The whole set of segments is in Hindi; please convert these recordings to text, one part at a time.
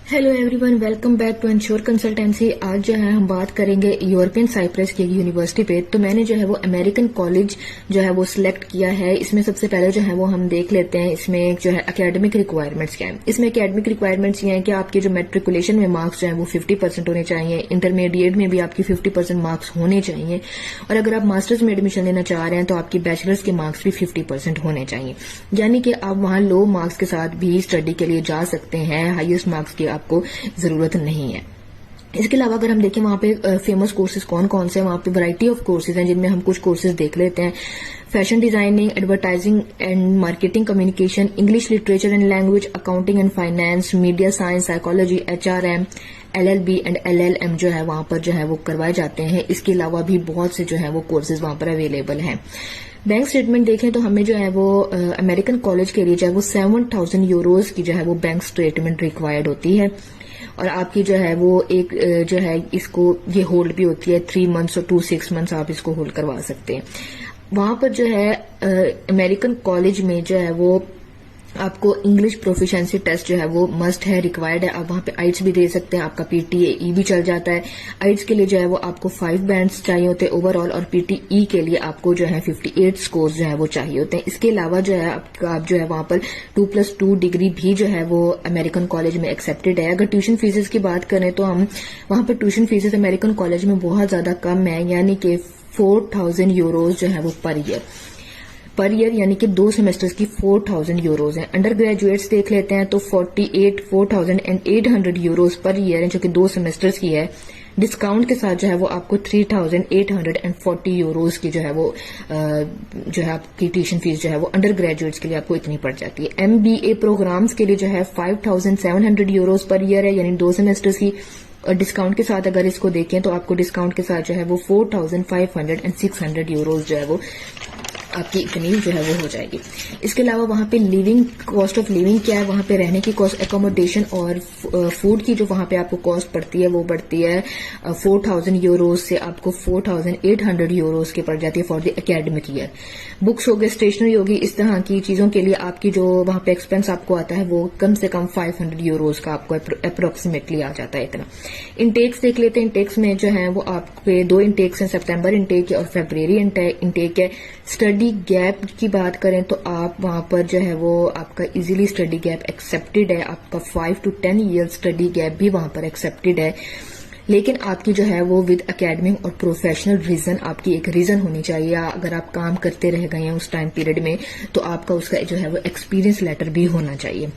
Hello everyone, welcome back to Ensure Consultancy. आज जो है हम बात करेंगे यूरोपियन साइप्रस की एक यूनिवर्सिटी पे। तो मैंने जो है वो अमेरिकन कॉलेज जो है वो सिलेक्ट किया है। इसमें सबसे पहले जो है वो हम देख लेते हैं इसमें जो है एकेडमिक रिक्वायरमेंट्स क्या है। इसमें एकेडमिक रिक्वायरमेंट्स ये हैं कि आपके जो मेट्रिकुलेशन में मार्क्स जो है वो 50% होने चाहिए, इंटरमीडिएट में भी आपकी 50% मार्क्स होने चाहिए, और अगर आप मास्टर्स में एडमिशन लेना चाह रहे हैं तो आपकी बैचलर्स के मार्क्स भी 50% होने चाहिए। यानी कि आप वहां लो मार्क्स के साथ भी स्टडी के लिए जा सकते हैं, हाईएस्ट मार्क्स की आपको जरूरत नहीं है। इसके अलावा अगर हम देखें वहां पे फेमस कोर्सेज कौन कौन से हैं, वहां पे वैरायटी ऑफ कोर्सेज हैं जिनमें हम कुछ कोर्सेज देख लेते हैं। Fashion designing, advertising and marketing communication, English literature and language, accounting and finance, media science, psychology, HRM, LLB and LLM जो है वहां पर जो है वो करवाए जाते हैं। इसके अलावा भी बहुत से जो है वो कोर्सेज वहां पर अवेलेबल हैं। बैंक स्टेटमेंट देखें तो हमें जो है वो अमेरिकन कॉलेज के लिए जो है वो 7,000 यूरोज की जो है वो बैंक स्टेटमेंट रिक्वायर्ड होती है, और आपकी जो है वो एक जो है इसको ये होल्ड भी होती है 3 मंथ्स और 6 मंथ्स आप इसको होल्ड करवा सकते हैं। वहां पर जो है अमेरिकन कॉलेज में जो है वो आपको इंग्लिश प्रोफिशिएंसी टेस्ट जो है वो मस्ट है, रिक्वायर्ड है। आप वहां पे आइट्स भी दे सकते हैं, आपका PTE भी चल जाता है। आइट्स के लिए जो है वो आपको 5 बैंड्स चाहिए होते हैं ओवरऑल, और PTE के लिए आपको जो है 58 स्कोर्स जो है वो चाहिए होते हैं। इसके अलावा जो है आप जो है वहां पर 2+2 डिग्री भी जो है वो अमेरिकन कॉलेज में एक्सेप्टेड है। अगर ट्यूशन फीसेस की बात करें तो हम वहां पर ट्यूशन फीसेस अमेरिकन कॉलेज में बहुत ज्यादा कम है, यानी कि 4,000 यूरोज जो है वो पर ईयर यानी कि 2 सेमेस्टर्स की 4,000 यूरोज हैं। अंडर ग्रेजुएट्स देख लेते हैं तो 4,800 यूरोज पर ईयर है, जो कि 2 सेमेस्टर्स की है। डिस्काउंट के साथ जो है वो आपको 3,840 यूरोज की जो है वो जो है आपकी ट्यूशन फीस जो है वो अंडर ग्रेजुएट्स के लिए आपको इतनी पड़ जाती है। MBA प्रोग्राम्स के लिए जो है 5,700 यूरोज पर ईयर है, यानी 2 सेमेस्टर्स की। और डिस्काउंट के साथ अगर इसको देखें तो आपको डिस्काउंट के साथ जो है वो 4,500 एंड 600 यूरोज जो है वो आपकी इतनी जो है वो हो जाएगी। इसके अलावा वहां पे लिविंग कॉस्ट ऑफ लिविंग क्या है, वहां पे रहने की कॉस्ट, एकोमोडेशन और फूड की जो वहां पे आपको कॉस्ट पड़ती है वो पड़ती है 4,000 यूरोज से आपको 4,800 यूरोज के पड़ जाती है for the academic year. Books हो गए, स्टेशनरी होगी, इस तरह की चीजों के लिए आपकी जो वहां पे एक्सपेंस आपको आता है वो कम से कम 500 यूरोज का आपको अप्रोक्सीमेटली आ जाता है इतना। इंटेक्स देख लेते हैं। इंटेक्स में जो है वो आपके 2 इंटेक्स हैं, सितंबर इंटेक और फरवरी इंटेक है। स्टडी गैप की बात करें तो आप वहां पर जो है वो आपका इजीली स्टडी गैप एक्सेप्टेड है, आपका 5 to 10 ईयर्स स्टडी गैप भी वहां पर एक्सेप्टेड है। लेकिन आपकी जो है वो विद एकेडमिक और प्रोफेशनल रीजन, आपकी एक रीजन होनी चाहिए। अगर आप काम करते रह गए हैं उस टाइम पीरियड में तो आपका उसका जो है वो एक्सपीरियंस लेटर भी होना चाहिए।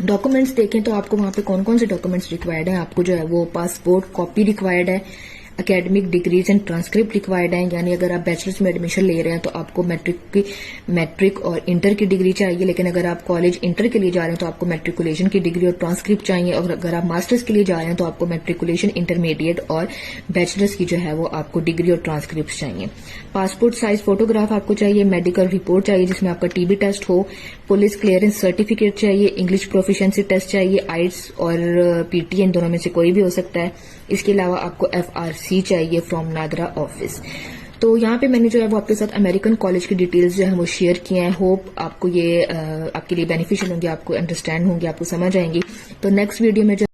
डॉक्यूमेंट्स देखें तो आपको वहां पे कौन कौन से डॉक्यूमेंट्स रिक्वायर्ड है। आपको जो है वो पासपोर्ट कॉपी रिक्वायर्ड है, academic degrees and transcript required है, यानी अगर आप बैचलर्स में एडमिशन ले रहे हैं तो आपको मैट्रिक और इंटर की डिग्री चाहिए। लेकिन अगर आप कॉलेज इंटर के लिए जा रहे हैं तो आपको मैट्रिकुलेशन की डिग्री और ट्रांसक्रिप्ट चाहिए, और अगर आप मास्टर्स के लिए जा रहे हैं तो आपको मैट्रिकुलेशन, इंटरमीडिएट और बैचलर्स की जो है वो आपको डिग्री और ट्रांसक्रिप्ट चाहिए। पासपोर्ट साइज फोटोग्राफ आपको चाहिए, मेडिकल रिपोर्ट चाहिए जिसमें आपका TB टेस्ट हो, पुलिस क्लियरेंस सर्टिफिकेट चाहिए, इंग्लिश प्रोफिशिएंसी टेस्ट चाहिए, आइट्स और PTE इन दोनों में से कोई भी हो सकता है। इसके अलावा आपको FRC चाहिए फ्रॉम नादरा ऑफिस। तो यहाँ पे मैंने जो है वो आपके साथ अमेरिकन कॉलेज की डिटेल्स जो है वो शेयर किए हैं। होप आपको ये आपके लिए बेनिफिशियल होंगे, आपको अंडरस्टैंड होंगे, आपको समझ आएंगी। तो नेक्स्ट वीडियो में जो